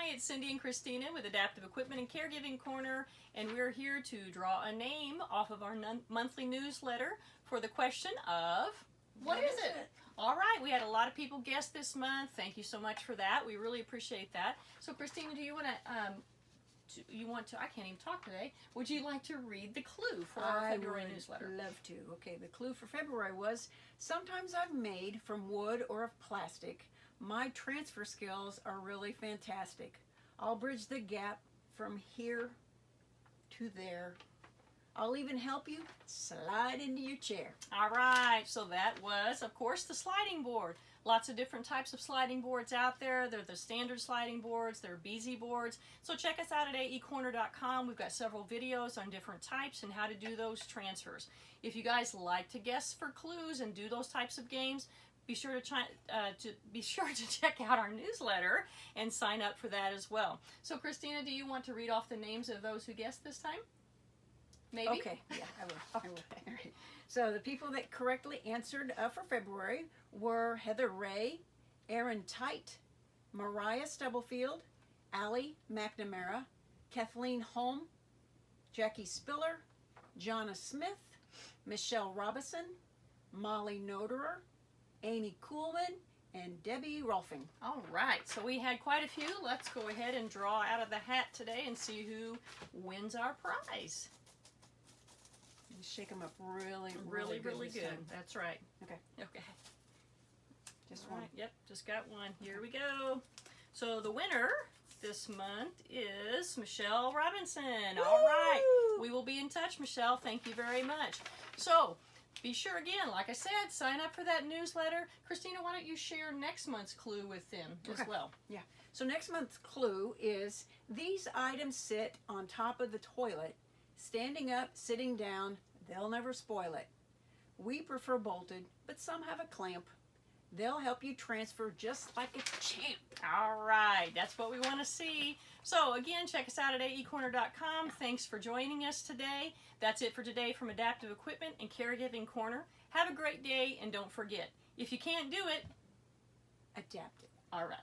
Hi, it's Cindy and Christina with Adaptive Equipment and Caregiving Corner, and we're here to draw a name off of our monthly newsletter for the question of, what is it? All right, we had a lot of people guess this month. Thank you so much for that. We really appreciate that. So Christina, do you want to, I can't even talk today. Would you like to read the clue for our February newsletter? I would love to. Okay, the clue for February was, sometimes I've made from wood or of plastic. My transfer skills are really fantastic. I'll bridge the gap from here to there. I'll even help you slide into your chair. All right, so that was, of course, the sliding board. Lots of different types of sliding boards out there. They're the standard sliding boards, they're BZ boards. So check us out at aecorner.com. We've got several videos on different types and how to do those transfers. If you guys like to guess for clues and do those types of games, be sure to check out our newsletter and sign up for that as well. So Christina, do you want to read off the names of those who guessed this time? Maybe? Okay, yeah, I will. I will. All right. So the people that correctly answered for February were Heather Ray, Aaron Tite, Mariah Stubblefield, Allie McNamara, Kathleen Holm, Jackie Spiller, Jonna Smith, Michelle Robinson, Molly Noderer, Amy Kuhlman, and Debbie Rolfing. All right, so we had quite a few. Let's go ahead and draw out of the hat today and see who wins our prize. Shake them up really Really good. time. That's right. Okay. Okay. Just All one. right, yep, just got one. Here we go. So the winner this month is Michelle Robinson. Woo! All right, we will be in touch, Michelle. Thank you very much. So be sure again, like I said, sign up for that newsletter. Christina, why don't you share next month's clue with them as well? Yeah. So next month's clue is, these items sit on top of the toilet. Standing up, sitting down, they'll never spoil it. We prefer bolted, but some have a clamp. They'll help you transfer just like a champ. All right, that's what we want to see. So again, check us out at aecorner.com. Thanks for joining us today. That's it for today from Adaptive Equipment and Caregiving Corner. Have a great day, and don't forget, if you can't do it, Adapt it. all right.